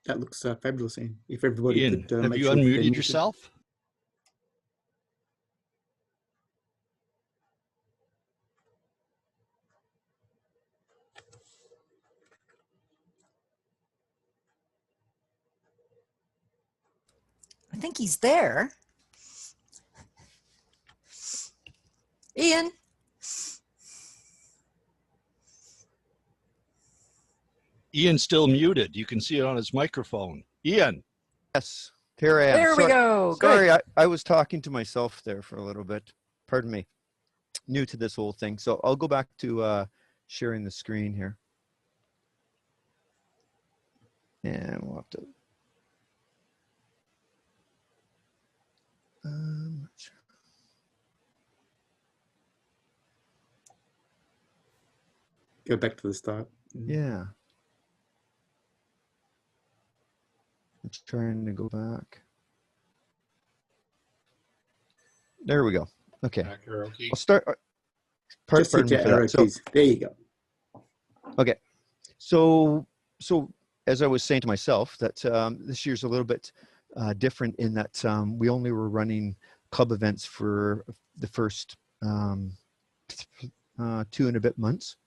That looks fabulous, Ian. If everybody Ian, could have make you sure they're unmuted muted. yourself? I think he's there. Ian. Ian's still muted. You can see it on his microphone. Ian. Yes, here I am. There we go. Sorry, Good. I was talking to myself there for a little bit. Pardon me. New to this whole thing. So I'll go back to sharing the screen here. And we'll have to. Go back to the start. Yeah. I'm trying to go back. There we go. Okay. I'll start. Just hit your arrow keys. There you go. Okay. So as I was saying to myself, that this year's a little bit different in that we only were running club events for the first 2 and a bit months.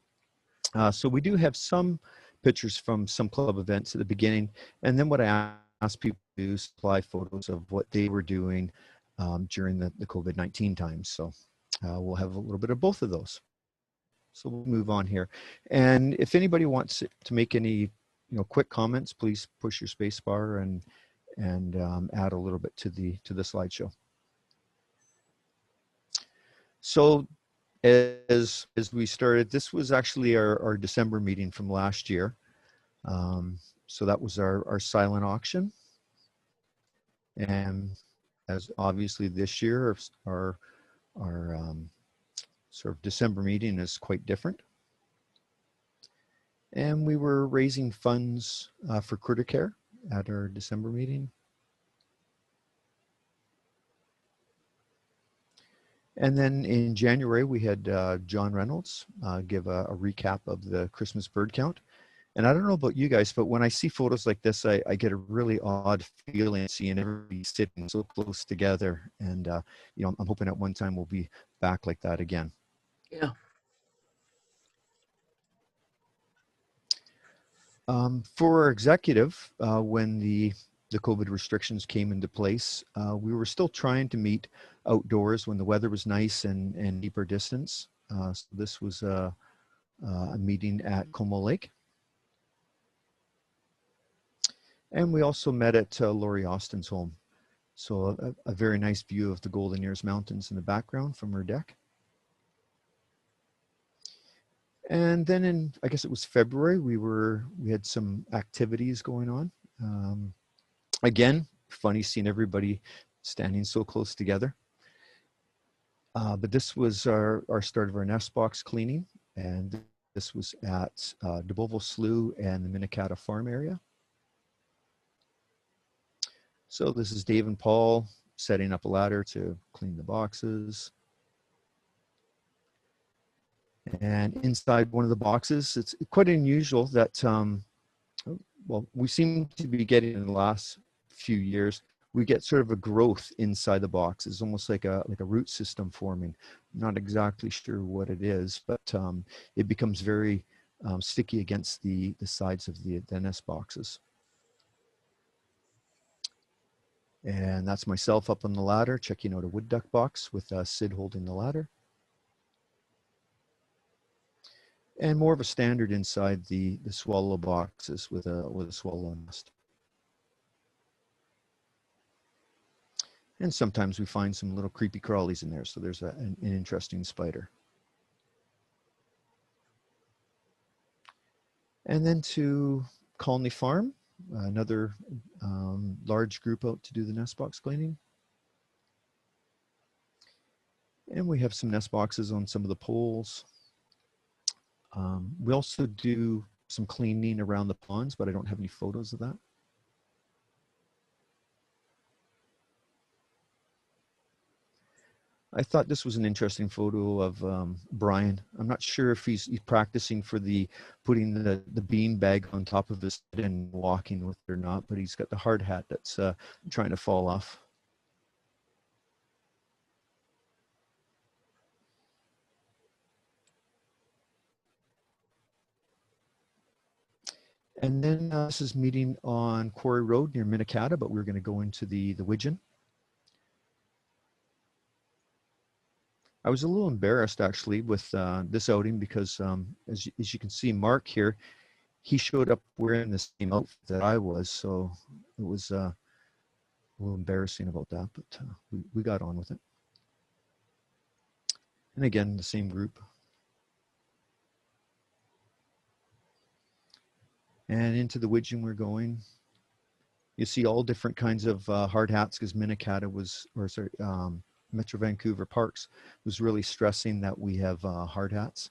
So we do have some pictures from some club events at the beginning, and then what I asked people to do is supply photos of what they were doing during the COVID-19 times. So we'll have a little bit of both of those. So we'll move on here. And if anybody wants to make any quick comments, please push your space bar and add a little bit to the slideshow. So as we started, this was actually our December meeting from last year. So that was our silent auction. And as obviously this year, our sort of December meeting is quite different. And we were raising funds for critter care at our December meeting. And then in January, we had John Reynolds give a recap of the Christmas bird count. And I don't know about you guys, but when I see photos like this, I get a really odd feeling seeing everybody sitting so close together. And, I'm hoping at one time we'll be back like that again. Yeah. For our executive, when the COVID restrictions came into place, we were still trying to meet outdoors when the weather was nice and keep our distance. So this was a meeting at Como Lake. And we also met at Lori Austin's home. So a very nice view of the Golden Ears Mountains in the background from her deck. And then in, I guess it was February, we had some activities going on. Again, funny seeing everybody standing so close together. But this was our start of our nest box cleaning. And this was at DeBovo Slough and the Minikata Farm area. So this is Dave and Paul setting up a ladder to clean the boxes. And inside one of the boxes, it's quite unusual that, well, we seem to be getting in the last few years, we get sort of a growth inside the box. It's almost like a root system forming. I'm not exactly sure what it is, but it becomes very sticky against the sides of the nest boxes. And that's myself up on the ladder, checking out a wood duck box with Sid holding the ladder. And more of a standard inside the swallow boxes with a swallow nest. And sometimes we find some little creepy crawlies in there, so there's an interesting spider. And then to Colony Farm, another large group out to do the nest box cleaning. And we have some nest boxes on some of the poles. We also do some cleaning around the ponds, but I don't have any photos of that. I thought this was an interesting photo of Brian. I'm not sure if he's practicing for the putting the bean bag on top of his head and walking with it or not, but he's got the hard hat that's trying to fall off. And then this is meeting on Quarry Road near Minnetonka, but we're going to go into the Widgeon. I was a little embarrassed actually with this outing because as you can see, Mark here, he showed up wearing the same outfit that I was, so it was a little embarrassing about that, but we got on with it. And again, the same group. And into the Widgeon we're going. You see all different kinds of hard hats because Minnetonka was, or sorry, Metro Vancouver Parks was really stressing that we have hard hats.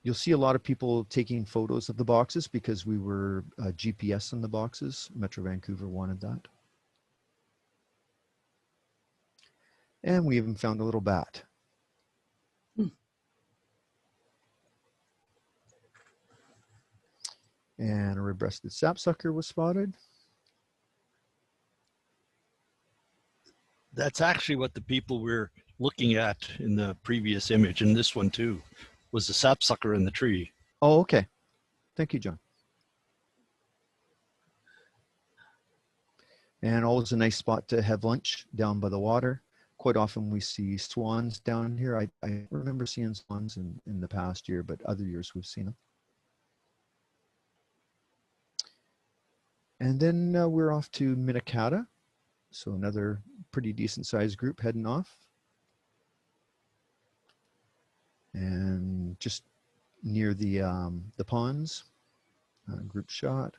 You'll see a lot of people taking photos of the boxes because we were GPS in the boxes. Metro Vancouver wanted that. And we even found a little bat. And a red-breasted sapsucker was spotted. That's actually what the people were looking at in the previous image, and this one too, was the sapsucker in the tree. Oh, okay. Thank you, John. And always a nice spot to have lunch down by the water. Quite often we see swans down here. I remember seeing swans in the past year, but other years we've seen them. And then we're off to Minnetonka. So another pretty decent sized group heading off. And just near the ponds, group shot.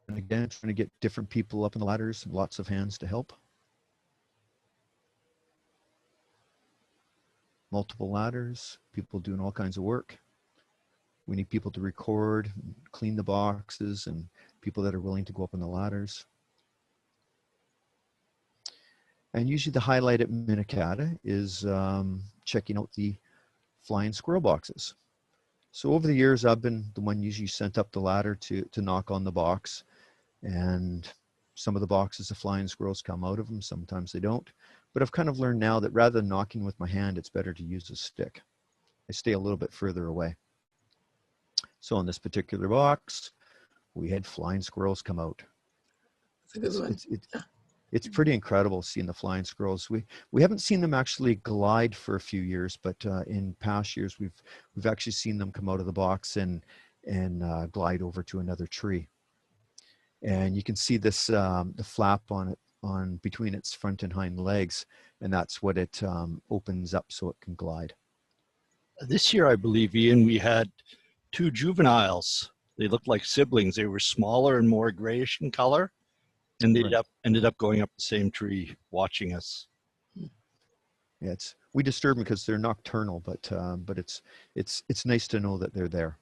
And again, trying to get different people up in the ladders, lots of hands to help. Multiple ladders, people doing all kinds of work. We need people to record, clean the boxes, and people that are willing to go up on the ladders. And usually the highlight at Minnetonka is checking out the flying squirrel boxes. So over the years, I've been the one usually sent up the ladder to knock on the box. And some of the boxes, the flying squirrels come out of them, sometimes they don't. But I've kind of learned now that rather than knocking with my hand, it's better to use a stick. I stay a little bit further away. So on this particular box, we had flying squirrels come out. It's pretty incredible seeing the flying squirrels. We haven't seen them actually glide for a few years, but in past years we've actually seen them come out of the box and glide over to another tree. And you can see this the flap on it between its front and hind legs, and that's what it opens up so it can glide. This year, I believe, Ian, we had 2 juveniles. They looked like siblings. They were smaller and more grayish in color, and they ended up going up the same tree watching us. Yeah, we disturb them because they're nocturnal, but it's nice to know that they're there.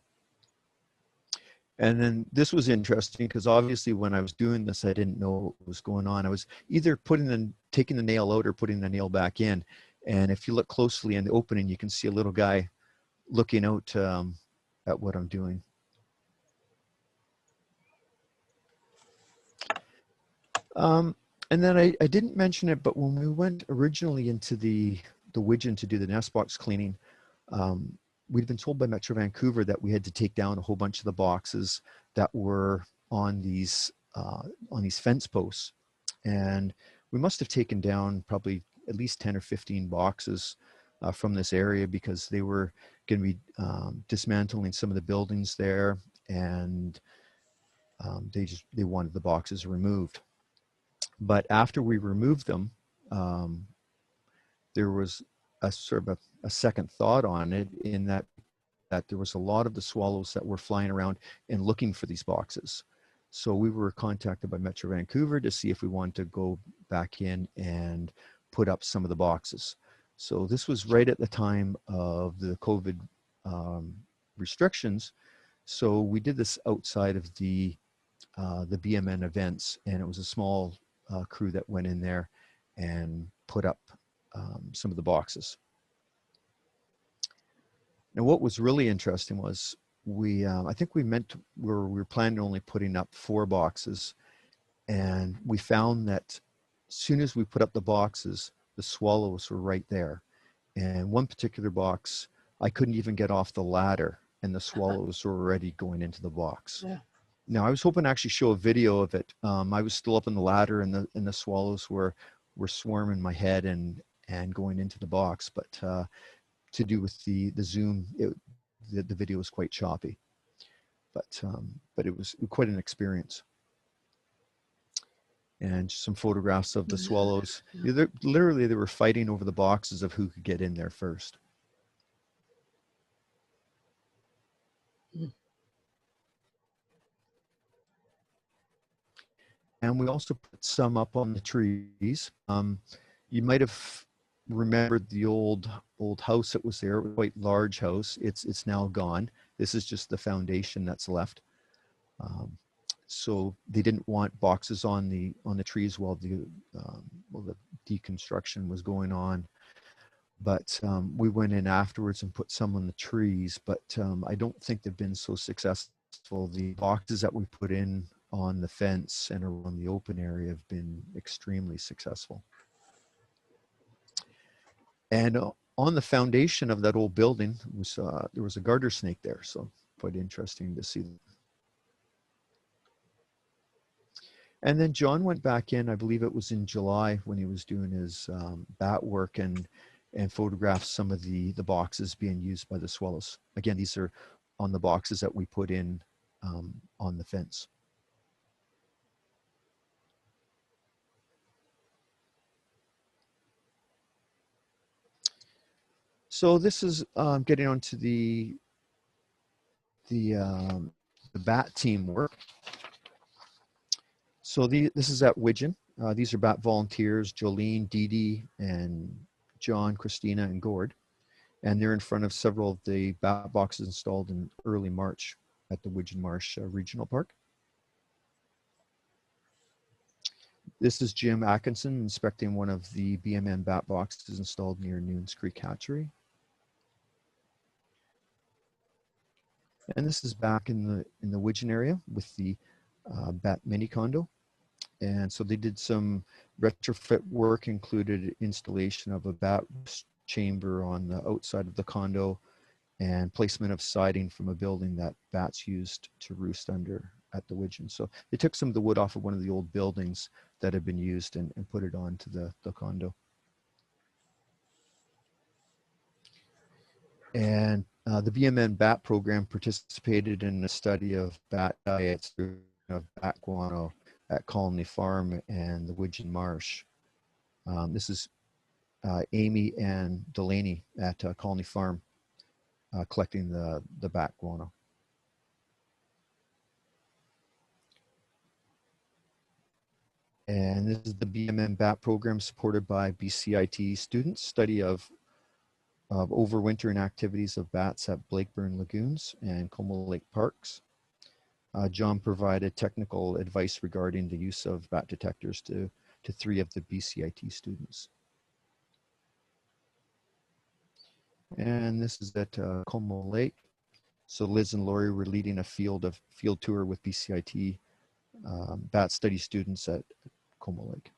And then this was interesting because obviously when I was doing this, I didn't know what was going on. I was either taking the nail out or putting the nail back in. And if you look closely in the opening, you can see a little guy looking out at what I'm doing. And then I didn't mention it, but when we went originally into the Widgeon to do the nest box cleaning, we'd been told by Metro Vancouver that we had to take down a whole bunch of the boxes that were on these fence posts. And we must have taken down probably at least 10 or 15 boxes from this area because they were going to be dismantling some of the buildings there, and they wanted the boxes removed. But after we removed them, there was a sort of a second thought on it, in that there was a lot of the swallows that were flying around and looking for these boxes. So we were contacted by Metro Vancouver to see if we wanted to go back in and put up some of the boxes. So this was right at the time of the COVID restrictions. So we did this outside of the the BMN events, and it was a small crew that went in there and put up some of the boxes. Now, what was really interesting was I think we were planning on only putting up 4 boxes, and we found that as soon as we put up the boxes, the swallows were right there. And one particular box, I couldn't even get off the ladder, and the swallows were already going into the box. Yeah. Now, I was hoping to actually show a video of it. I was still up on the ladder, and the swallows were swarming my head and going into the box. But to do with the Zoom, the video was quite choppy. But it was quite an experience. And some photographs of the swallows. Literally, they were fighting over the boxes of who could get in there first. And we also put some up on the trees. You might have remembered the old house that was there, quite large house. It's now gone. This is just the foundation that's left. So they didn't want boxes on the trees while the deconstruction was going on. But we went in afterwards and put some on the trees, but I don't think they've been so successful. The boxes that we put in on the fence and around the open area have been extremely successful. And on the foundation of that old building there was a garter snake there, so quite interesting to see. And then John went back in, I believe it was in July, when he was doing his bat work and photographed some of the boxes being used by the swallows. Again, these are on the boxes that we put in on the fence. So this is getting onto the bat team work. So this is at Widgeon. These are bat volunteers, Jolene, Dee Dee, and John, Christina, and Gord. And they're in front of several of the bat boxes installed in early March at the Widgeon Marsh Regional Park. This is Jim Atkinson inspecting one of the BMN bat boxes installed near Noons Creek Hatchery. And this is back in the Widgeon area with the bat mini condo. And so they did some retrofit work, included installation of a bat chamber on the outside of the condo and placement of siding from a building that bats used to roost under at the Widgeon. So they took some of the wood off of one of the old buildings that had been used and put it onto the condo. And the BMN bat program participated in a study of bat diets of bat guano at Colony Farm and the Widgeon Marsh. This is Amy and Delaney at Colony Farm collecting the bat guano. And this is the BMN bat program supported by BCIT students, study of overwintering activities of bats at Blakeburn Lagoons and Como Lake Parks. John provided technical advice regarding the use of bat detectors to 3 of the BCIT students. And this is at Como Lake. So Liz and Lori were leading a field tour with BCIT bat study students at Como Lake.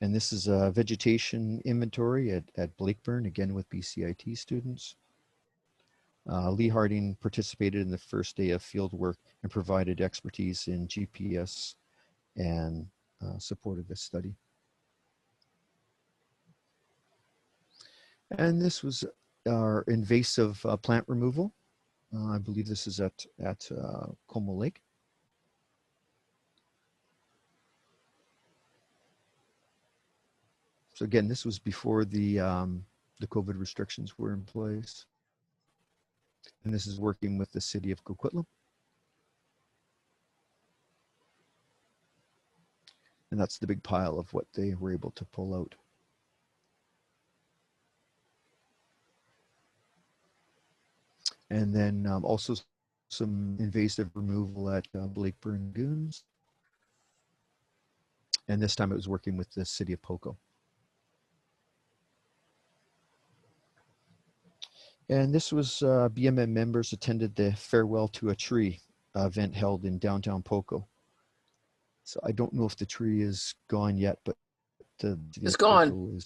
And this is a vegetation inventory at Blakeburn, again with BCIT students. Lee Harding participated in the first day of field work and provided expertise in GPS and supported this study. And this was our invasive plant removal. I believe this is at Como Lake. So again, this was before the COVID restrictions were in place. And this is working with the city of Coquitlam. And that's the big pile of what they were able to pull out. And then also some invasive removal at Blakeburn Lagoons. And this time it was working with the city of Poco. And this was BMN members attended the Farewell to a Tree event held in downtown Poco. So I don't know if the tree is gone yet, but It's gone.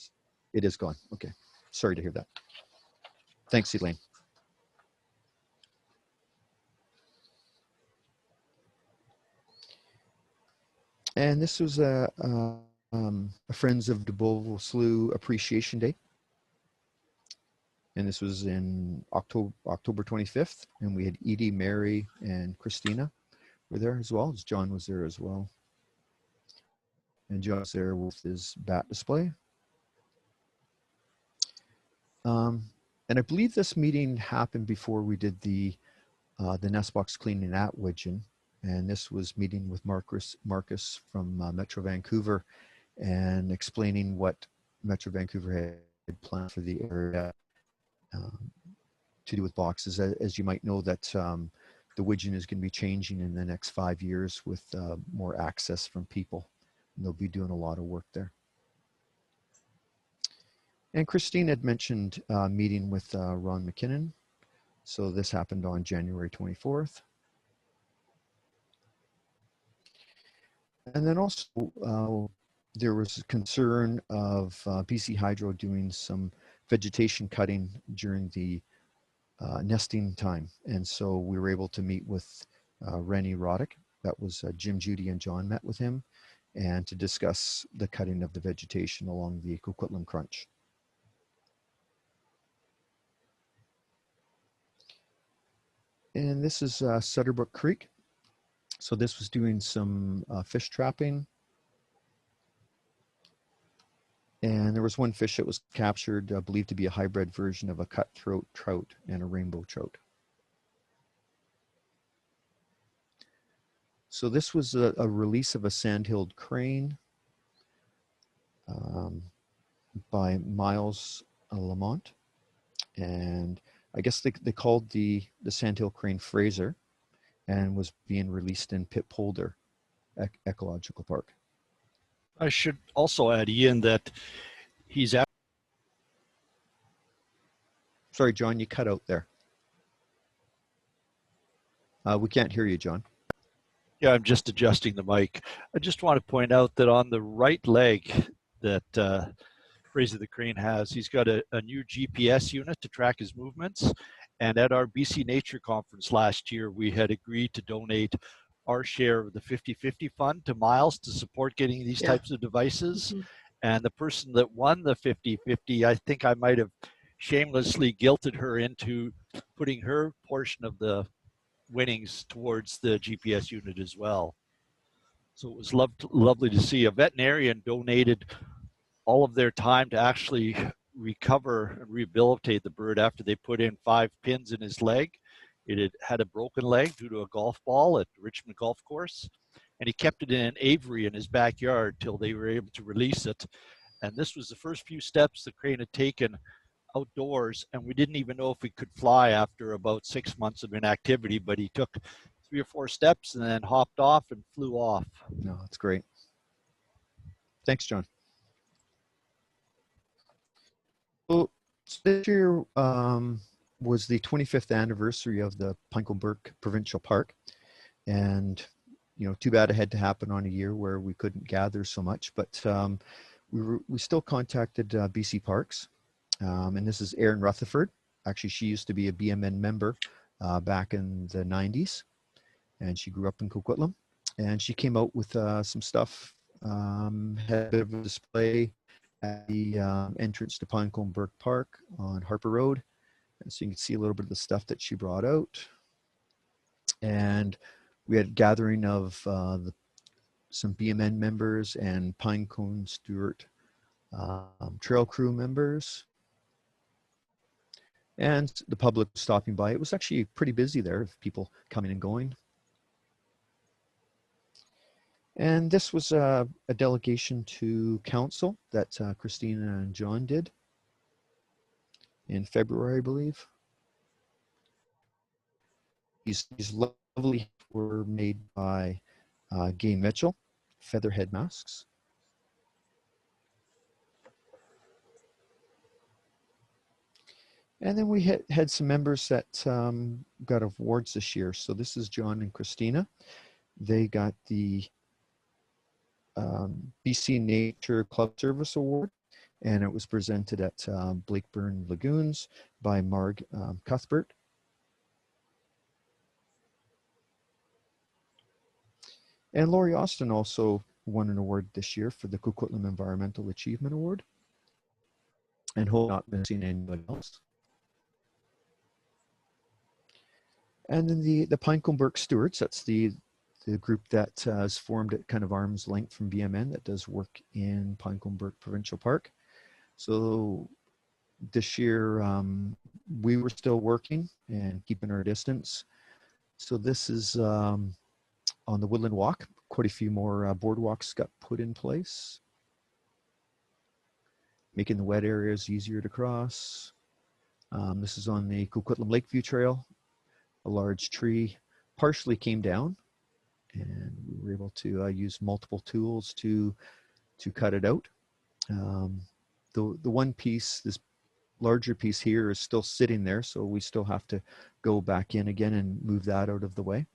It is gone. Okay. Sorry to hear that. Thanks, Elaine. And this was a Friends of Dubovil Slough Appreciation Day. And this was in October 25th. And we had Edie, Mary, and Christina were there as well. John was there as well. And John was there with his bat display. And I believe this meeting happened before we did the nest box cleaning at Widgeon. And this was meeting with Marcus from Metro Vancouver and explaining what Metro Vancouver had planned for the area to do with boxes. As you might know, that the Widgeon is going to be changing in the next 5 years with more access from people. And they'll be doing a lot of work there. And Christine had mentioned meeting with Ron McKinnon. So this happened on January 24th. And then also there was a concern of BC Hydro doing some vegetation cutting during the nesting time. And so we were able to meet with Rennie Roddick. That was Jim, Judy, and John met with him, and to discuss the cutting of the vegetation along the Coquitlam Crunch. And this is Sutterbrook Creek. So this was doing some fish trapping. And there was one fish that was captured, believed to be a hybrid version of a cutthroat trout and a rainbow trout. So this was a release of a sandhilled crane by Miles Lamont. And I guess they called the sandhill crane Fraser, and was being released in Pip Polder Ecological Park. I should also add, Ian, that he's at. Sorry, John, you cut out there. We can't hear you, John. Yeah, I'm just adjusting the mic. I just want to point out that on the right leg that Fraser the crane has, he's got a new GPS unit to track his movements. And at our BC Nature Conference last year, we had agreed to donate our share of the 50-50 fund to Miles to support getting these types of devices. Mm-hmm. And the person that won the 50-50, I think I might have shamelessly guilted her into putting her portion of the winnings towards the GPS unit as well. So it was lovely to see. A veterinarian donated all of their time to actually recover and rehabilitate the bird after they put in 5 pins in his leg. It had a broken leg due to a golf ball at Richmond Golf Course, and he kept it in an aviary in his backyard till they were able to release it. And this was the first few steps the crane had taken outdoors, and we didn't even know if he could fly after about 6 months of inactivity, but he took 3 or 4 steps and then hopped off and flew off. No, that's great. Thanks, John. So this year was the 25th anniversary of the Pinecone Provincial Park. And, you know, too bad it had to happen on a year where we couldn't gather so much, but we still contacted BC Parks. And this is Erin Rutherford. Actually, she used to be a BMN member back in the 90s. And she grew up in Coquitlam. And she came out with some stuff, had a bit of a display at the entrance to Pinecone Burke Park on Harper Road. And so you can see a little bit of the stuff that she brought out. And we had a gathering of some BMN members and Pinecone Stewart trail crew members. And the public stopping by. It was actually pretty busy there of people coming and going. And this was a delegation to council that Christina and John did in February, I believe. these lovely were made by Gay Mitchell, featherhead masks. And then we had some members that got awards this year. So this is John and Christina. They got the BC Nature Club Service Award, and it was presented at Blakeburn Lagoons by Marg Cuthbert. And Laurie Austin also won an award this year for the Coquitlam Environmental Achievement Award, and hope not missing anybody else. And then the Pinecombe Burke Stewards, that's the group that is formed at kind of arm's length from BMN that does work in Pinecombe Burke Provincial Park. So this year we were still working and keeping our distance. So this is on the Woodland Walk. Quite a few more boardwalks got put in place, making the wet areas easier to cross. This is on the Coquitlam Lakeview Trail. A large tree partially came down, and we were able to use multiple tools to cut it out. The one piece, this larger piece here, is still sitting there, so we still have to go back in again and move that out of the way,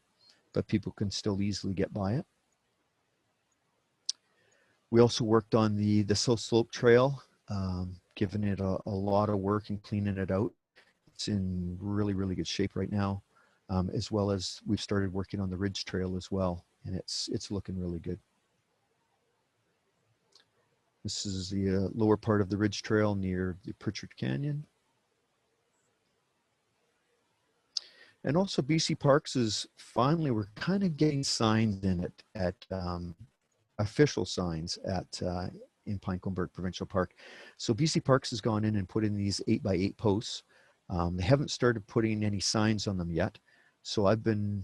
but people can still easily get by it. We also worked on the South Slope Trail, giving it a lot of work and cleaning it out. It's in really, really good shape right now. As well as we've started working on the Ridge Trail as well, and it's looking really good. This is the lower part of the Ridge Trail near the Pritchard Canyon. And also BC Parks is finally, we're kind of getting signs in it at official signs at in Pinecombe Burke Provincial Park. So BC Parks has gone in and put in these 8x8 posts. They haven't started putting any signs on them yet. So I've been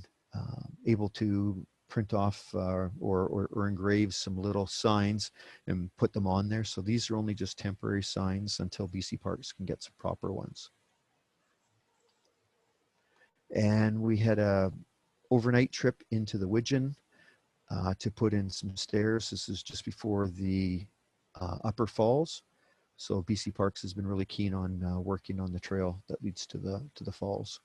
able to print off or engrave some little signs and put them on there. So these are only just temporary signs until BC Parks can get some proper ones. And we had a overnight trip into the Widgeon to put in some stairs. This is just before the Upper Falls. So BC Parks has been really keen on working on the trail that leads to the falls.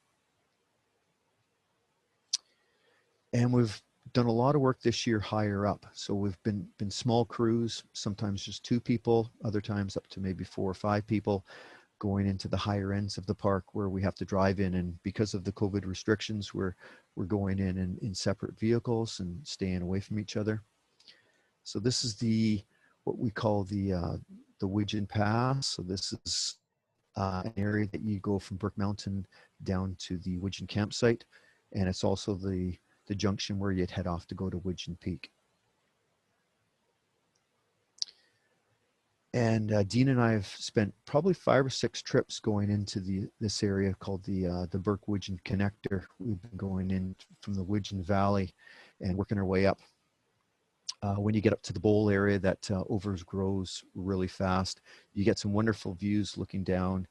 And we've done a lot of work this year higher up. So we've been small crews, sometimes just 2 people, other times up to maybe 4 or 5 people, going into the higher ends of the park where we have to drive in. And because of the COVID restrictions, we're going in separate vehicles and staying away from each other. So this is what we call the Widgeon Pass. So this is an area that you go from Brook Mountain down to the Widgeon campsite, and it's also the junction where you'd head off to go to Widgeon Peak. And Dean and I have spent probably 5 or 6 trips going into this area called the Burke Widgeon Connector. We've been going in from the Widgeon Valley and working our way up. When you get up to the bowl area, that overgrows really fast. You get some wonderful views looking down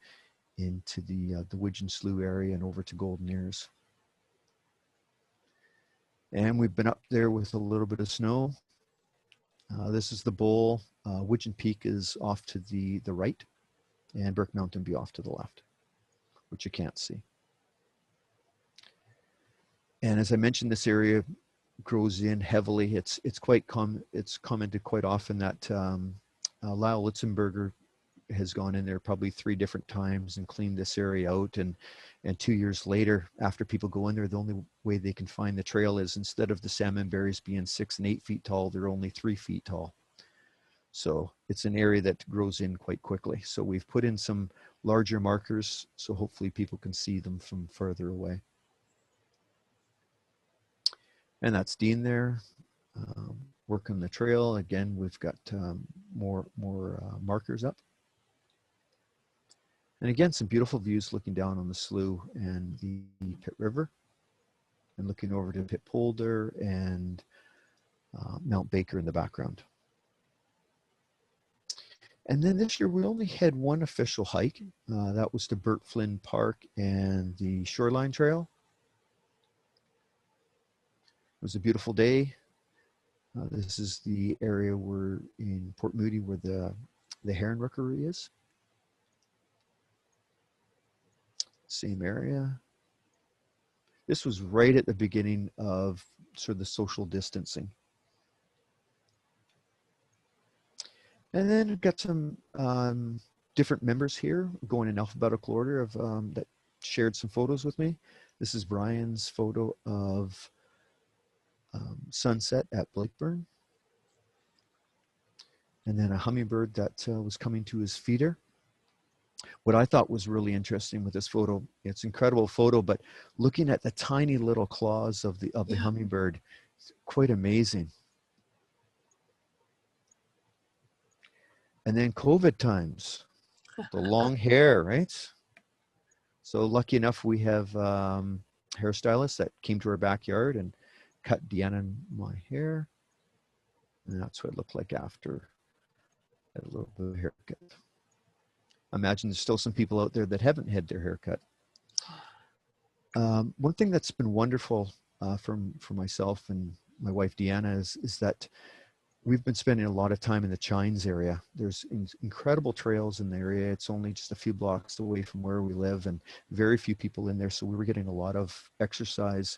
into the Widgeon Slough area and over to Golden Ears. And we've been up there with a little bit of snow. This is the bowl. Widgeon Peak is off to the right, and Burke Mountain be off to the left, which you can't see. And as I mentioned, this area grows in heavily. It's commented quite often that Lyle Litzenberger has gone in there probably 3 different times and cleaned this area out. And 2 years later, after people go in there, the only way they can find the trail is, instead of the salmon berries being 6 and 8 feet tall, they're only 3 feet tall. So it's an area that grows in quite quickly. So we've put in some larger markers, so hopefully people can see them from further away. And that's Dean there, working the trail. Again, we've got more markers up. And again, some beautiful views looking down on the slough and the Pitt River, and looking over to Pitt Polder and Mount Baker in the background. And then this year we only had one official hike. That was to Burt Flynn Park and the Shoreline Trail. was a beautiful day. This is the area where in Port Moody where the heron rookery is. Same area. This was right at the beginning of sort of the social distancing. And then we've got some different members here going in alphabetical order of that shared some photos with me. This is Brian's photo of sunset at Blakeburn. And then a hummingbird that was coming to his feeder. What I thought was really interesting with this photo, it's an incredible photo, but looking at the tiny little claws of the hummingbird, it's quite amazing. And then COVID times, the long hair, right? So lucky enough, we have hairstylists that came to our backyard and cut Deanna and my hair. And that's what it looked like after a little bit of haircut. I imagine there's still some people out there that haven't had their hair cut. One thing that's been wonderful for myself and my wife Deanna is that we've been spending a lot of time in the Chines area. There's incredible trails in the area. It's only just a few blocks away from where we live and very few people in there. So we were getting a lot of exercise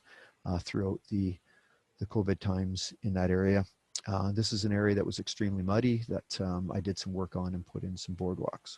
throughout the COVID times in that area. This is an area that was extremely muddy that I did some work on and put in some boardwalks.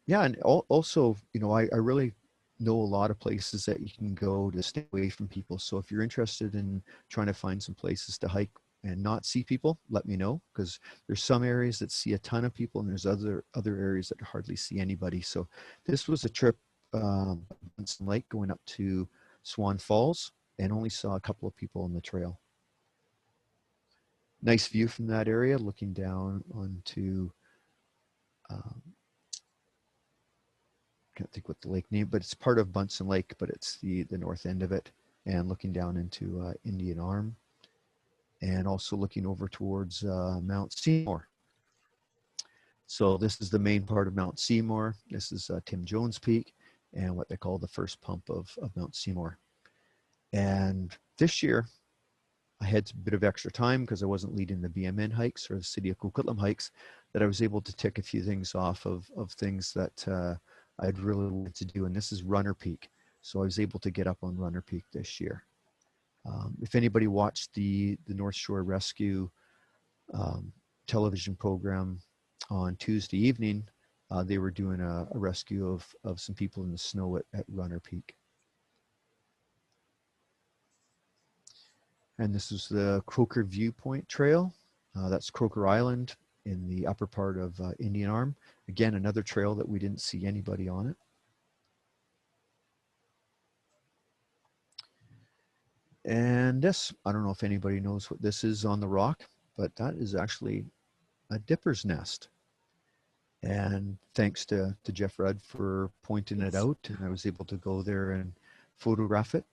Yeah, and also, you know, I really know a lot of places that you can go to stay away from people. So if you're interested in trying to find some places to hike and not see people, let me know, because there's some areas that see a ton of people and there's other areas that hardly see anybody. So this was a trip Bunsen Lake going up to Swan Falls and only saw a couple of people on the trail. Nice view from that area, looking down onto can't think what the lake name, but it's part of Bunsen Lake, but it's the north end of it, and looking down into Indian Arm, and also looking over towards Mount Seymour. So this is the main part of Mount Seymour. This is Tim Jones Peak and what they call the first pump of Mount Seymour. And this year I had a bit of extra time because I wasn't leading the BMN hikes or the City of Coquitlam hikes, that I was able to tick a few things off of things that I'd really wanted to do, and this is Runner Peak. So I was able to get up on Runner Peak this year. If anybody watched the North Shore Rescue television program on Tuesday evening, they were doing a rescue of some people in the snow at Runner Peak. And this is the Croker Viewpoint Trail. That's Croker Island in the upper part of Indian Arm. Again, another trail that we didn't see anybody on it. And this, I don't know if anybody knows what this is on the rock, but that is actually a dipper's nest. And thanks to Jeff Rudd for pointing it out, and I was able to go there and photograph it.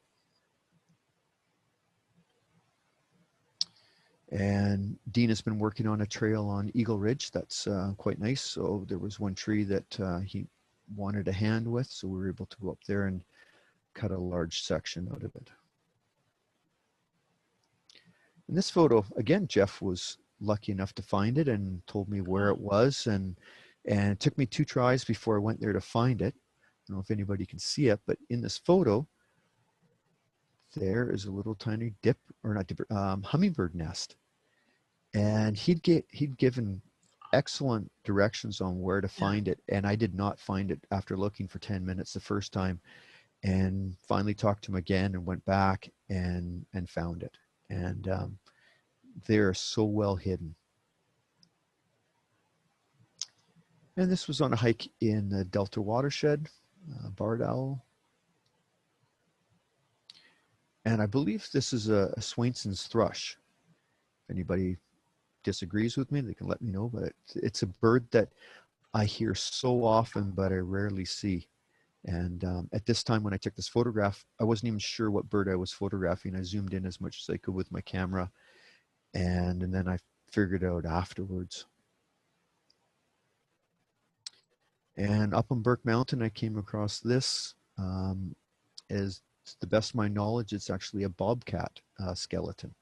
And Dean has been working on a trail on Eagle Ridge that's quite nice. So there was one tree that he wanted a hand with, so we were able to go up there and cut a large section out of it. In this photo, again, Jeff was lucky enough to find it and told me where it was, and it took me 2 tries before I went there to find it. I don't know if anybody can see it, but in this photo, there is a little tiny hummingbird nest. And he'd given excellent directions on where to find it, and I did not find it after looking for 10 minutes the first time, and finally talked to him again and went back and found it. And they're so well hidden. And this was on a hike in the Delta watershed, Barred Owl. And I believe this is a Swainson's thrush. If anybody disagrees with me, they can let me know, but it's a bird that I hear so often, but I rarely see. And at this time when I took this photograph, I wasn't even sure what bird I was photographing. I zoomed in as much as I could with my camera, and then I figured it out afterwards. And up on Burke Mountain, I came across this. As to the best of my knowledge, it's actually a bobcat skeleton.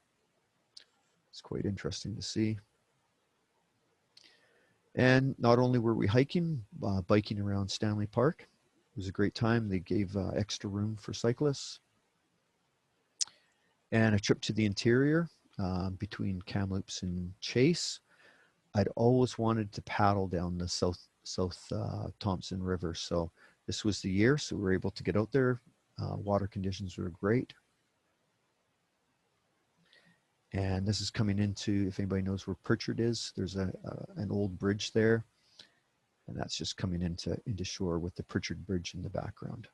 It's quite interesting to see. And not only were we hiking, biking around Stanley Park. It was a great time. They gave extra room for cyclists. And a trip to the interior between Kamloops and Chase. I'd always wanted to paddle down the South Thompson River. So this was the year, so we were able to get out there. Water conditions were great. And this is coming into, if anybody knows where Pritchard is, there's an old bridge there. And that's just coming into shore with the Pritchard Bridge in the background.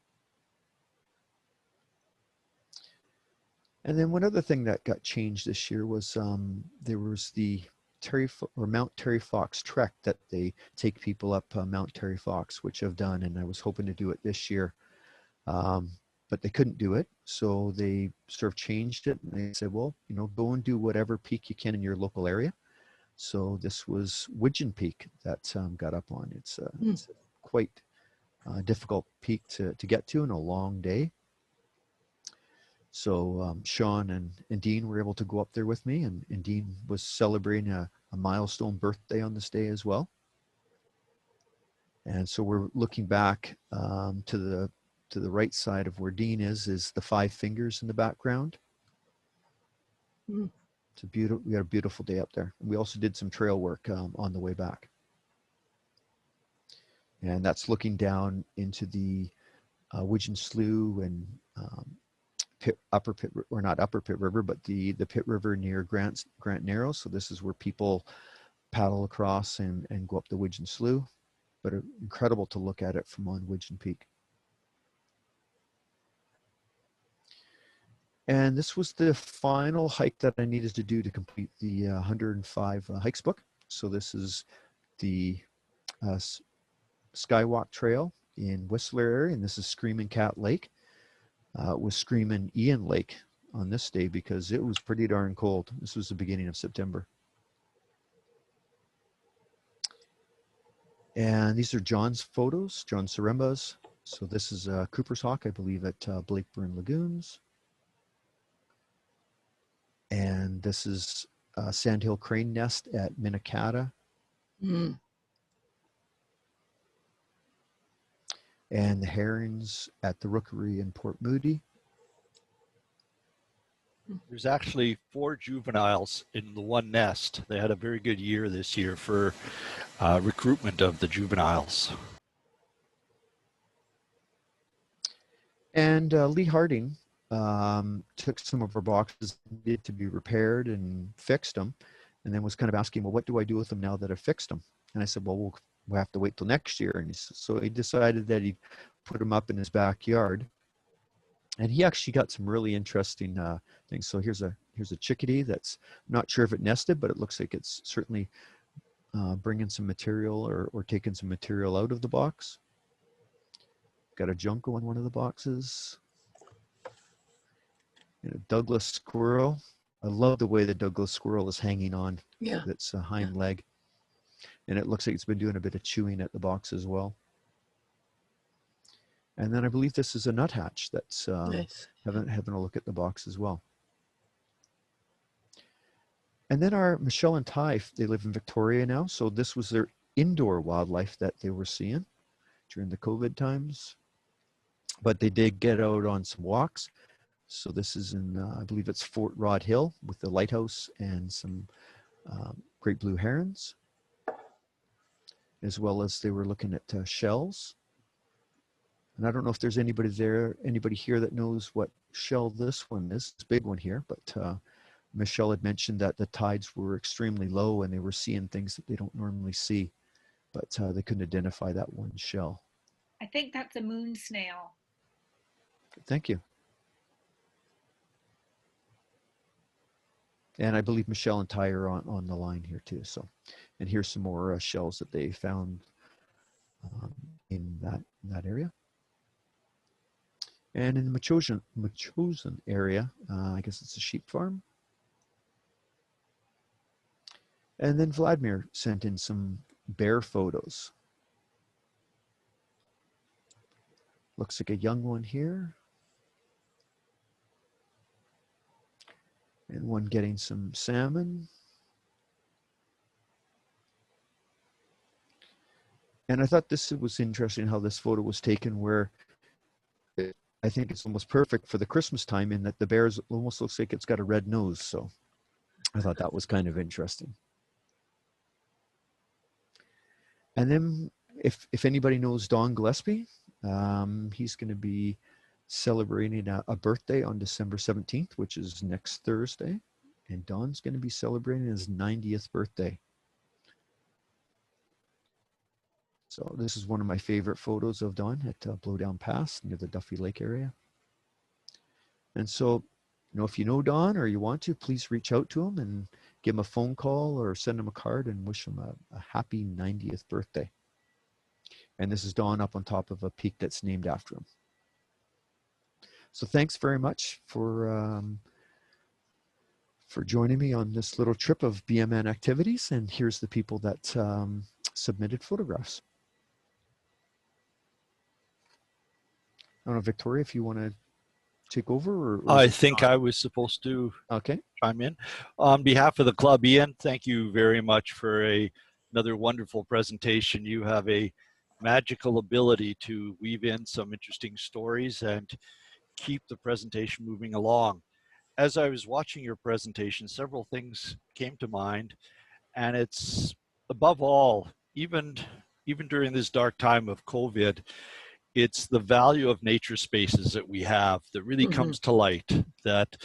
And then one other thing that got changed this year was there was the Mount Terry Fox trek that they take people up Mount Terry Fox, which I've done, and I was hoping to do it this year. But they couldn't do it, so they sort of changed it, and they said, well, you know, go and do whatever peak you can in your local area. So this was Widgeon Peak that got up on. It's a quite difficult peak to get to in a long day. So Sean and Dean were able to go up there with me, and Dean was celebrating a milestone birthday on this day as well. And so we're looking back to the right side of where Dean is the 5 fingers in the background. It's a beautiful, we had a beautiful day up there. We also did some trail work on the way back. And that's looking down into the Widgeon Slough and Upper Pitt, or not Upper Pitt River, but the Pitt River near Grant Narrows. So this is where people paddle across and go up the Widgeon Slough. But incredible to look at it from on Widgeon Peak. And this was the final hike that I needed to do to complete the 105 hikes book. So this is the Skywalk Trail in Whistler area, and this is Screaming Cat Lake. It was Screaming Ian Lake on this day because it was pretty darn cold. This was the beginning of September. And these are John's photos, John Saremba's. So this is Cooper's Hawk, I believe, at Blakeburn Lagoons. And this is Sandhill Crane Nest at Minnetonka. And the herons at the Rookery in Port Moody. There's actually 4 juveniles in the one nest. They had a very good year this year for recruitment of the juveniles. And Lee Harding took some of our boxes that needed to be repaired and fixed them, and then was kind of asking, well, what do I do with them now that I've fixed them? And I said, well, we'll have to wait till next year. And so he decided that he'd put them up in his backyard. And he actually got some really interesting things. So here's a chickadee that's, I'm not sure if it nested, but it looks like it's certainly bringing some material or taking some material out of the box. Got a junco in one of the boxes. And a Douglas squirrel. I love the way the Douglas squirrel is hanging on its hind leg. And it looks like it's been doing a bit of chewing at the box as well. And then I believe this is a nuthatch that's Nice. having a look at the box as well. And then our Michelle and Ty, they live in Victoria now. So this was their indoor wildlife that they were seeing during the COVID times. But they did get out on some walks. So this is in, I believe it's Fort Rod Hill with the lighthouse and some great blue herons. As well as they were looking at shells. And I don't know if there's anybody here that knows what shell this one is. This big one here, but Michelle had mentioned that the tides were extremely low and they were seeing things that they don't normally see, but they couldn't identify that one shell. I think that's a moon snail. Thank you. And I believe Michelle and Ty are on the line here too. So, and here's some more shells that they found in that area. And in the Machosen area, I guess it's a sheep farm. And then Vladimir sent in some bear photos. Looks like a young one here. and one getting some salmon. And I thought this was interesting how this photo was taken, where I think it's almost perfect for the Christmas time in that the bear almost looks like it's got a red nose. So I thought that was kind of interesting. And then if anybody knows Don Gillespie, he's going to be celebrating a birthday on December 17th, which is next Thursday. And Don's going to be celebrating his 90th birthday. So this is one of my favorite photos of Don at Blowdown Pass near the Duffy Lake area. And so, you know, if you know Don or you want to, please reach out to him and give him a phone call or send him a card and wish him a happy 90th birthday. And this is Don up on top of a peak that's named after him. So thanks very much for joining me on this little trip of BMN activities. And here's the people that submitted photographs. I don't know, Victoria, if you want to take over? Or I think I was supposed to chime in. On behalf of the club, Ian, thank you very much for another wonderful presentation. You have a magical ability to weave in some interesting stories and keep the presentation moving along. As I was watching your presentation, several things came to mind, and it's above all, even during this dark time of COVID, it's the value of nature spaces that we have that really comes to light. That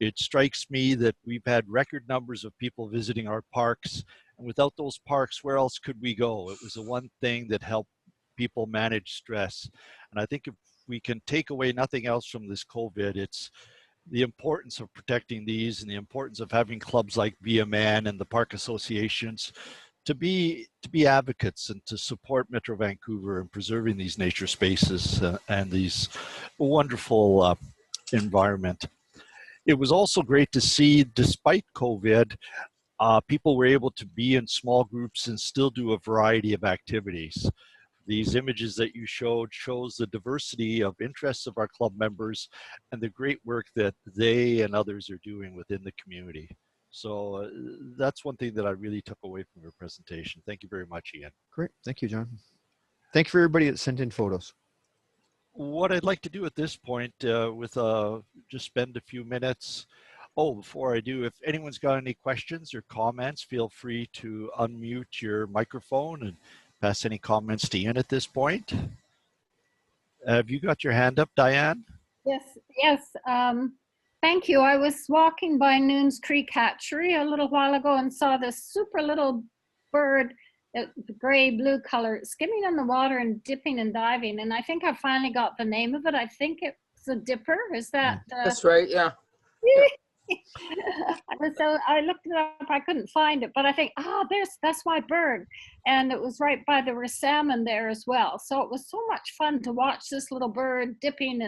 it strikes me that we've had record numbers of people visiting our parks, and without those parks, where else could we go? It was the one thing that helped people manage stress. And I think if we can take away nothing else from this COVID, it's the importance of protecting these and the importance of having clubs like BMN and the park associations to be advocates and to support Metro Vancouver in preserving these nature spaces and these wonderful environment. It was also great to see, despite COVID, people were able to be in small groups and still do a variety of activities. These images that you showed shows the diversity of interests of our club members and the great work that they and others are doing within the community. So that's one thing that I really took away from your presentation. Thank you very much, Ian. Great. Thank you, John. Thank you for everybody that sent in photos. What I'd like to do at this point just spend a few minutes. Oh, before I do, if anyone's got any questions or comments, feel free to unmute your microphone and pass any comments to Ian at this point. Have you got your hand up, Diane? Yes. Thank you. I was walking by Noon's Creek Hatchery a little while ago and saw this super little bird, gray blue color, skimming in the water and dipping and diving. And I think I finally got the name of it. I think it's a dipper. Is that? That's right. Yeah. So I looked it up. I couldn't find it, but I think, that's my bird. And it was right by there were salmon there as well. So it was so much fun to watch this little bird dipping,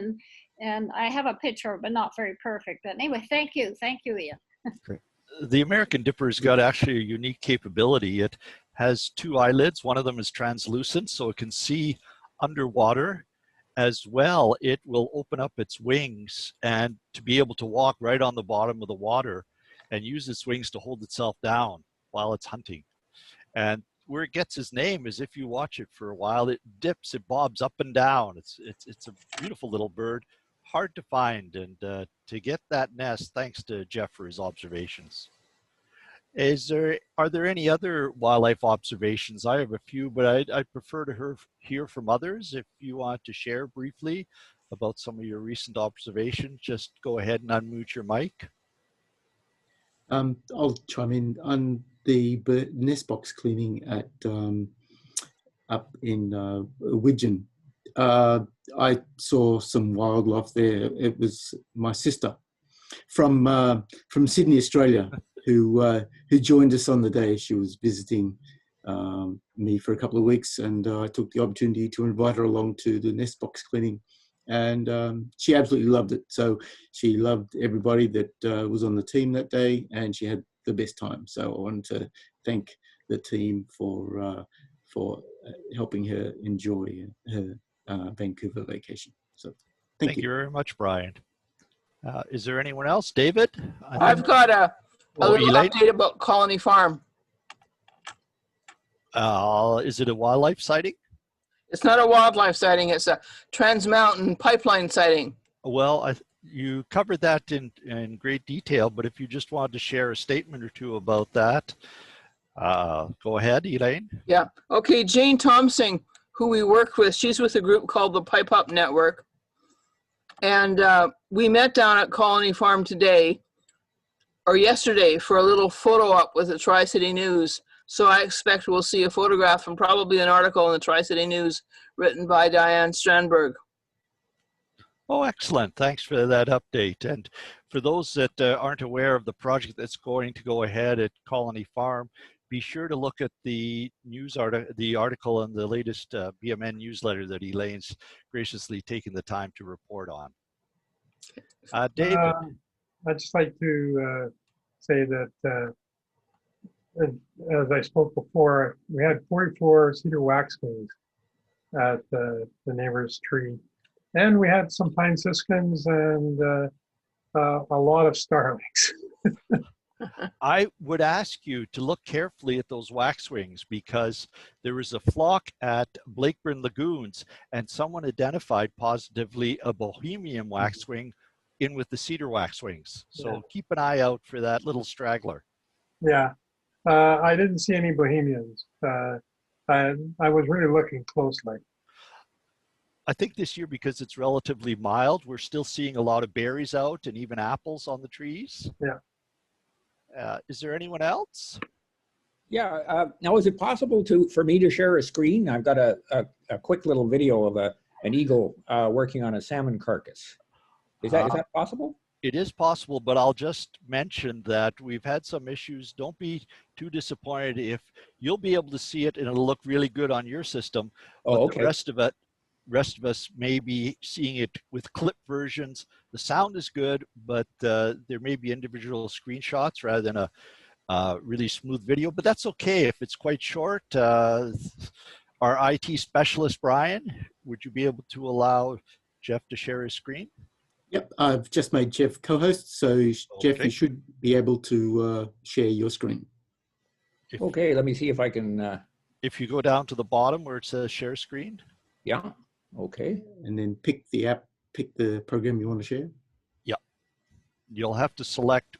and I have a picture, but not very perfect. But anyway, thank you, Ian. Great. The American dipper's got actually a unique capability. It has two eyelids. One of them is translucent, so it can see underwater. As well, it will open up its wings and to be able to walk right on the bottom of the water and use its wings to hold itself down while it's hunting. And where it gets its name is if you watch it for a while, it dips, it bobs up and down. It's a beautiful little bird, hard to find, and to get that nest, thanks to Jeff for his observations. Are there any other wildlife observations? I have a few, but I'd prefer to hear from others. If you want to share briefly about some of your recent observations, just go ahead and unmute your mic. I'll chime in on the nest box cleaning at up in Widgeon. I saw some wildlife there. It was my sister from Sydney, Australia, who joined us on the day. She was visiting me for a couple of weeks, and I took the opportunity to invite her along to the nest box cleaning, and she absolutely loved it. So she loved everybody that was on the team that day, and she had the best time. So I wanted to thank the team for helping her enjoy her Vancouver vacation. So thank you very much, Brian. Is there anyone else? David? I've got a little Elaine? update about Colony Farm. Is it a wildlife sighting? It's not a wildlife sighting. It's a Trans Mountain pipeline sighting. Well, you covered that in great detail, but if you just wanted to share a statement or two about that, go ahead, Elaine. Yeah. Okay. Jane Thompson, who we work with, she's with a group called the Pipe Up Network. And we met down at Colony Farm today, or yesterday, for a little photo op with the Tri-City News. So I expect we'll see a photograph and probably an article in the Tri-City News written by Diane Strandberg. Oh, excellent. Thanks for that update. And for those that aren't aware of the project that's going to go ahead at Colony Farm, be sure to look at the article in the latest BMN newsletter that Elaine's graciously taken the time to report on. David? I'd just like to say that, as I spoke before, we had 44 cedar waxwings at the neighbor's tree. And we had some pine siskins and a lot of starlings. I would ask you to look carefully at those waxwings, because there was a flock at Blakeburn Lagoons and someone identified positively a Bohemian waxwing in with the cedar waxwings. So keep an eye out for that little straggler. Yeah, I didn't see any Bohemians. I was really looking closely. I think this year, because it's relatively mild, we're still seeing a lot of berries out and even apples on the trees. Yeah. Is there anyone else? Yeah. Now, is it possible for me to share a screen? I've got a quick little video of an eagle working on a salmon carcass. Is that possible? It is possible, but I'll just mention that we've had some issues. Don't be too disappointed if you'll be able to see it and it'll look really good on your system. But Oh, okay. The rest of us may be seeing it with clip versions. The sound is good, but there may be individual screenshots rather than a really smooth video, but that's okay if it's quite short. Our IT specialist, Brian, would you be able to allow Jeff to share his screen? Yep, I've just made Jeff co-host, so Okay. Jeff, you should be able to share your screen. Okay, let me see if I can. If you go down to the bottom where it says share screen. Yeah, okay. And then pick the app, pick the program you want to share. Yeah. You'll have to select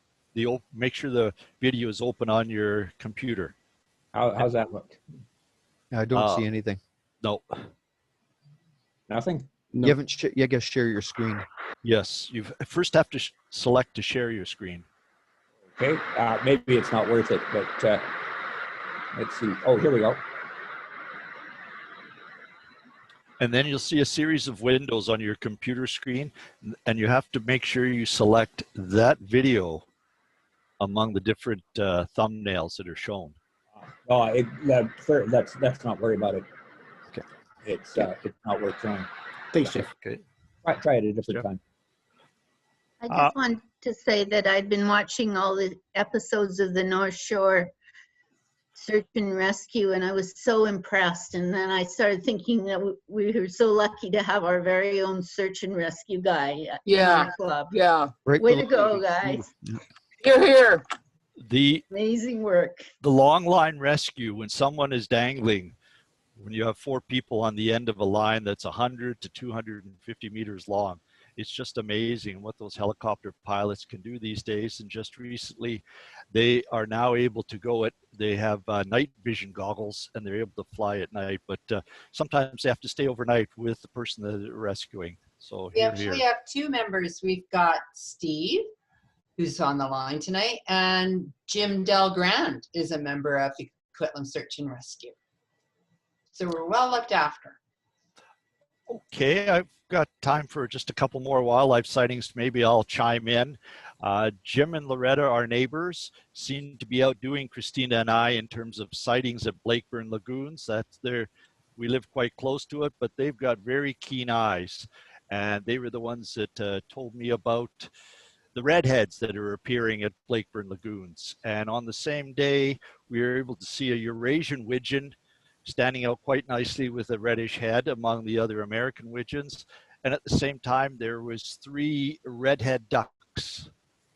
make sure the video is open on your computer. How's that look? I don't see anything. No. Nothing? No. You haven't. You gotta share your screen. Yes, you first have to select to share your screen. Okay, maybe it's not worth it, but let's see. Oh, here we go. And then you'll see a series of windows on your computer screen, and you have to make sure you select that video among the different thumbnails that are shown. Oh, let's not worry about it. Okay. It's not worth trying. Thanks, Jeff. Okay. Try it a different time. I just want to say that I've been watching all the episodes of the North Shore Search and Rescue, and I was so impressed. And then I started thinking that we were so lucky to have our very own search and rescue guy in our club. Yeah. Right. Way to go, guys. Here, here. Amazing work. The long line rescue, when someone is dangling, when you have 4 people on the end of a line that's 100 to 250 meters long, it's just amazing what those helicopter pilots can do these days. And just recently, they are now able to they have night vision goggles, and they're able to fly at night. But sometimes they have to stay overnight with the person that they're rescuing. So We actually have 2 members. We've got Steve, who's on the line tonight, and Jim Del Grand is a member of the Coquitlam Search and Rescue. So we're well looked after. Okay, I've got time for just a couple more wildlife sightings. Maybe I'll chime in. Jim and Loretta, our neighbors, seem to be outdoing Christina and I in terms of sightings at Blakeburn Lagoons. We live quite close to it, but they've got very keen eyes. And they were the ones that told me about the redheads that are appearing at Blakeburn Lagoons. And on the same day, we were able to see a Eurasian widgeon standing out quite nicely with a reddish head among the other American widgeons. And at the same time, there was 3 redhead ducks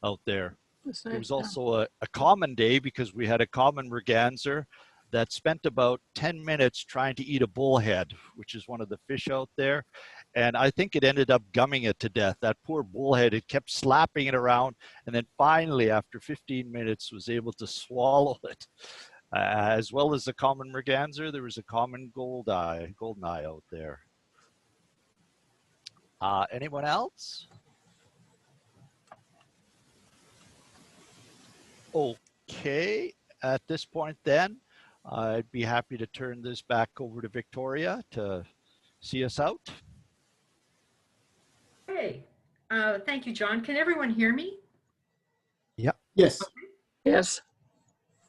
out there. There was also a common day because we had a common merganser that spent about 10 minutes trying to eat a bullhead, which is one of the fish out there. And I think it ended up gumming it to death. That poor bullhead, it kept slapping it around. And then finally, after 15 minutes, was able to swallow it. As well as the common merganser, there was a common golden eye out there. Anyone else? Okay, at this point then, I'd be happy to turn this back over to Victoria to see us out. Hey, thank you, John. Can everyone hear me? Yeah. Yes. Yes.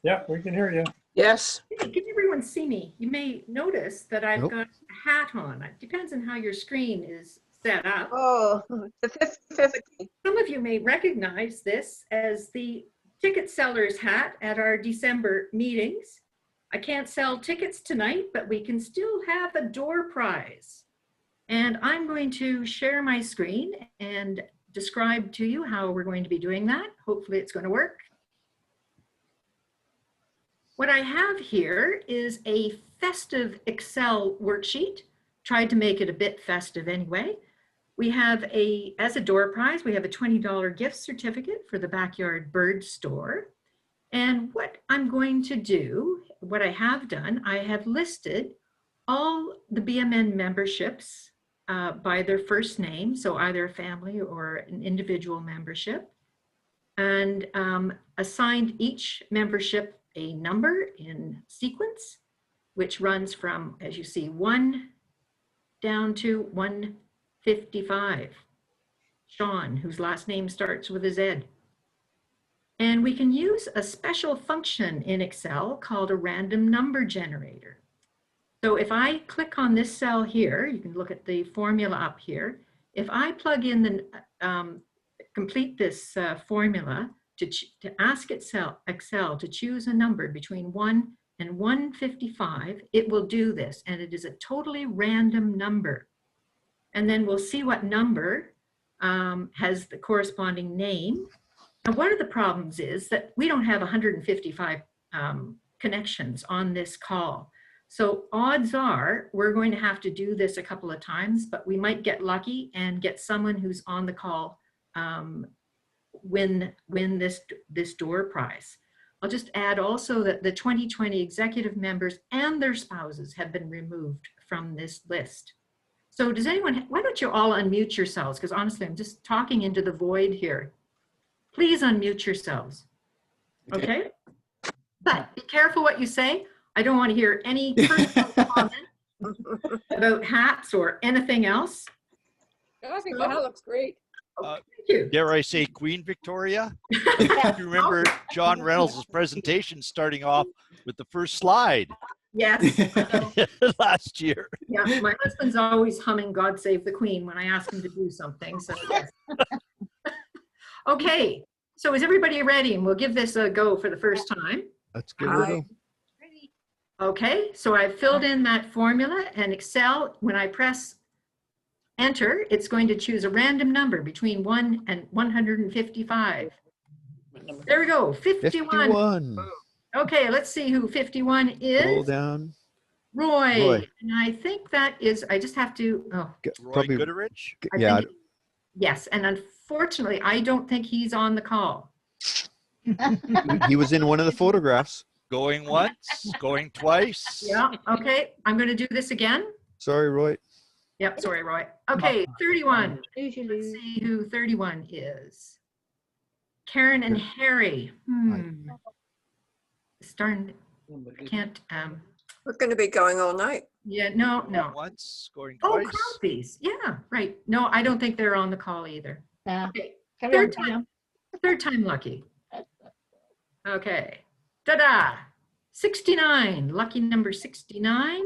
Yeah, we can hear you. Yes. Can everyone see me? You may notice that I've Nope. got a hat on. It depends on how your screen is set up. Oh, the 50-50. Some of you may recognize this as the ticket seller's hat at our December meetings. I can't sell tickets tonight, but we can still have a door prize. And I'm going to share my screen and describe to you how we're going to be doing that. Hopefully it's going to work. What I have here is a festive Excel worksheet. Tried to make it a bit festive anyway. We have as a door prize, we have a $20 gift certificate for the Backyard Bird Store. And what I'm going to do, what I have done, I have listed all the BMN memberships by their first name, so either a family or an individual membership, and assigned each membership a number in sequence, which runs from, as you see, 1 down to 155. Sean, whose last name starts with a Z. And we can use a special function in Excel called a random number generator. So if I click on this cell here, you can look at the formula up here. If I plug in the, complete this formula to ask Excel to choose a number between 1 and 155, it will do this, and it is a totally random number. And then we'll see what number has the corresponding name. And one of the problems is that we don't have 155 connections on this call. So odds are we're going to have to do this a couple of times, but we might get lucky and get someone who's on the call win this door prize. I'll just add also that the 2020 executive members and their spouses have been removed from this list. So does anyone, why don't you all unmute yourselves? Because honestly, I'm just talking into the void here. Please unmute yourselves. Okay? But be careful what you say. I don't want to hear any personal comment about hats or anything else. I think that looks great. Thank you. Dare I say Queen Victoria? You remember John Reynolds' presentation starting off with the first slide. Yes. Last year. Yeah, my husband's always humming God Save the Queen when I ask him to do something. So yes. Okay, so is everybody ready? And we'll give this a go for the first time. Let's give it a go. Okay, so I've filled in that formula, and Excel, when I press enter, it's going to choose a random number between 1 and 155. There we go, 51. 51. Okay, let's see who 51 is. Roll down. Roy. And I think that is, I just have to, Roy Gooderich? Yeah. Yes, and unfortunately, I don't think he's on the call. He was in one of the photographs. Going once, going twice. Yeah, okay, I'm going to do this again. Sorry, Roy. Yep, sorry, Roy. Okay, 31. Let's see who 31 is. Karen and Harry. Starting, I can't. We're going to be going all night. Yeah, no. Once, going Oh, twice. Crosby's. Yeah, right. No, I don't think they're on the call either. Yeah. Okay, third time lucky. Okay, ta-da! 69, lucky number 69.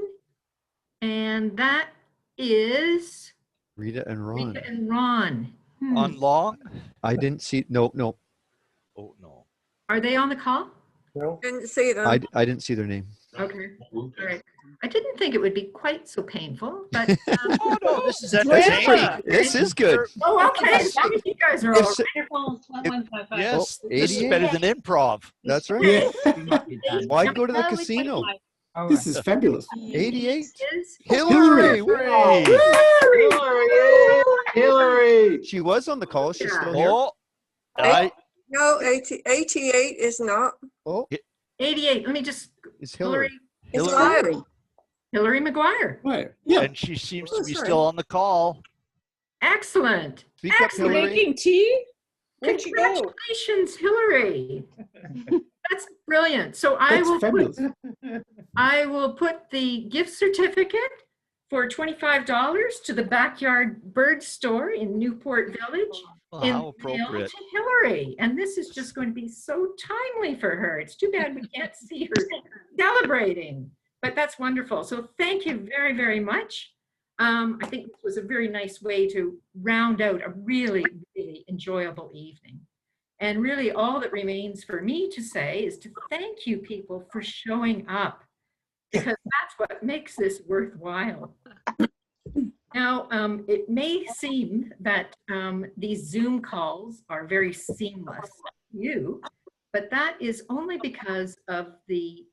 And that is Rita and Ron. Rita and Ron. On long? I didn't see. No. Oh, no. Are they on the call? No. Didn't see them. I didn't see their name. Okay, all right. I didn't think it would be quite so painful, but Oh no, this is This is entertaining. pretty- this is good. oh, okay. You guys are all If- right. Yes, Oh, this is 88. better than improv. That's right. Yeah. Why go to the casino? This is fabulous. 88. Is Hillary. Hooray. Hillary! She was on the call. She's Yeah. still here. Oh, I, No, 88 is not. Oh, 88. Let me just it's Hillary. It's Hillary. live. Hillary McGuire. Right. Yeah. and she seems to Oh, be sorry. still on the call. Excellent. Speak up, Excellent. Hillary. Making tea? Where'd you go? Congratulations, Hillary. That's brilliant. So That's fabulous. I will put the gift certificate for $25 to the Backyard Bird Store in Newport Village Well, in how mail appropriate. to Hillary. And this is just going to be so timely for her. It's too bad we can't see her celebrating, but that's wonderful. So thank you very, very much. I think this was a very nice way to round out a really, really enjoyable evening. And really all that remains for me to say is to thank you people for showing up, because that's what makes this worthwhile. Now, it may seem that these Zoom calls are very seamless to you, but that is only because of the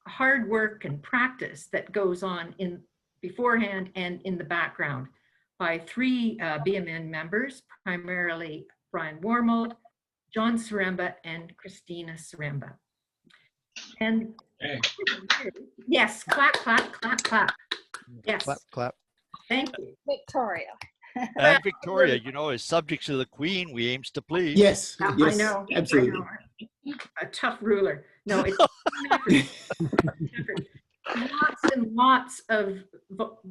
hard work and practice that goes on in beforehand and in the background by 3 BMN members, primarily Brian Warmold, John Saremba, and Christina Saremba. And yes, clap, clap, clap, clap. Yes, Clap, clap. thank you. Victoria. And Victoria, you know, as subjects of the Queen, we aims to please. Yes. I Yes. know. Absolutely. I know. A tough ruler. No, it's lots and lots of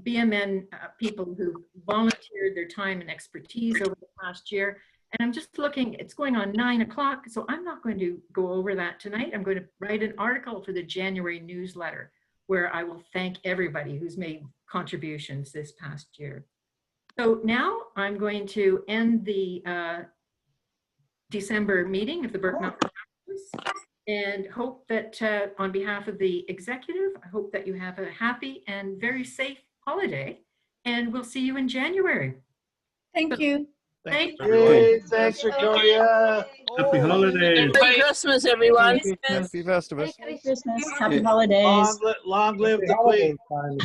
BMN people who volunteered their time and expertise over the past year. And I'm just looking, it's going on 9 o'clock, so I'm not going to go over that tonight. I'm going to write an article for the January newsletter where I will thank everybody who's made contributions this past year. So now I'm going to end the December meeting of the Burke Mountain House and hope that on behalf of the executive, I hope that you have a happy and very safe holiday, and we'll see you in January. Thank you. Thank you. Yay, thanks, Victoria. Happy holidays. Merry Christmas, everyone. Happy Festivus. Merry Christmas. Happy Yeah. holidays. Long live the Holiday Queen.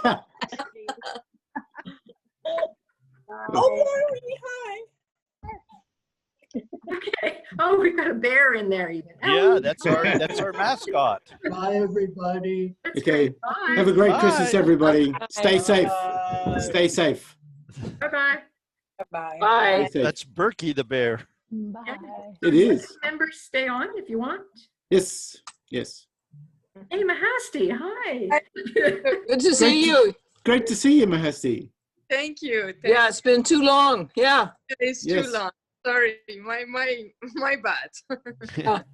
time. Okay. Oh, we've got a bear in there even. Yeah, that's our mascot. Bye, everybody. That's Okay. great. Bye. Have a great Christmas, Bye. everybody. Stay safe. Bye. Stay safe. Bye-bye. Bye. Bye. Stay safe. That's Berkey the bear. Bye. It is. Members, stay on if you want. Yes. Yes. Hey, Mahasti, hi. Good to see you. Great to see you, Mahasti. Thank you. Yeah, it's been too long. Yeah. It's Yes. too long. Sorry, my bad.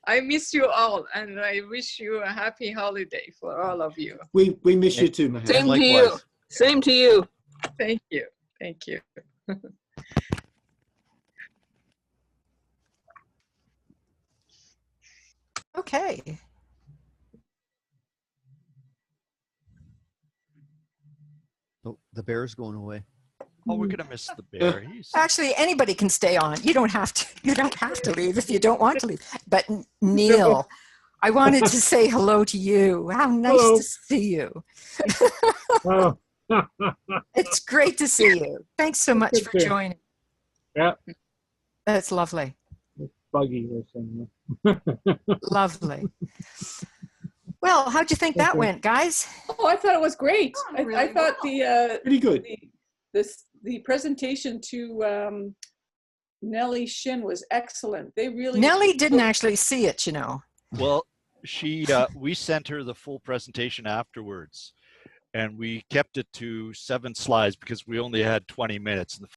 I miss you all, and I wish you a happy holiday for all of you. We miss you too, Mahasti. Same to you. Likewise. Same to you. Thank you. Thank you. Okay. Oh, the bear's going away. Oh, we're gonna miss the bear. He's Actually, anybody can stay on. You don't have to. You don't have to leave if you don't want to leave. But Neil, I wanted to say hello to you. How nice Hello. to see you. Oh, It's great to see you. Thanks so much for Okay. joining. Yeah. That's lovely. buggy or something. Lovely. Well, how'd you think that Okay. went, guys? Oh, I thought it was great. I really thought the Pretty good. the presentation to Nellie Shin was excellent. They really Nellie didn't actually see it, you know. Well, we sent her the full presentation afterwards, and we kept it to 7 slides because we only had 20 minutes. And the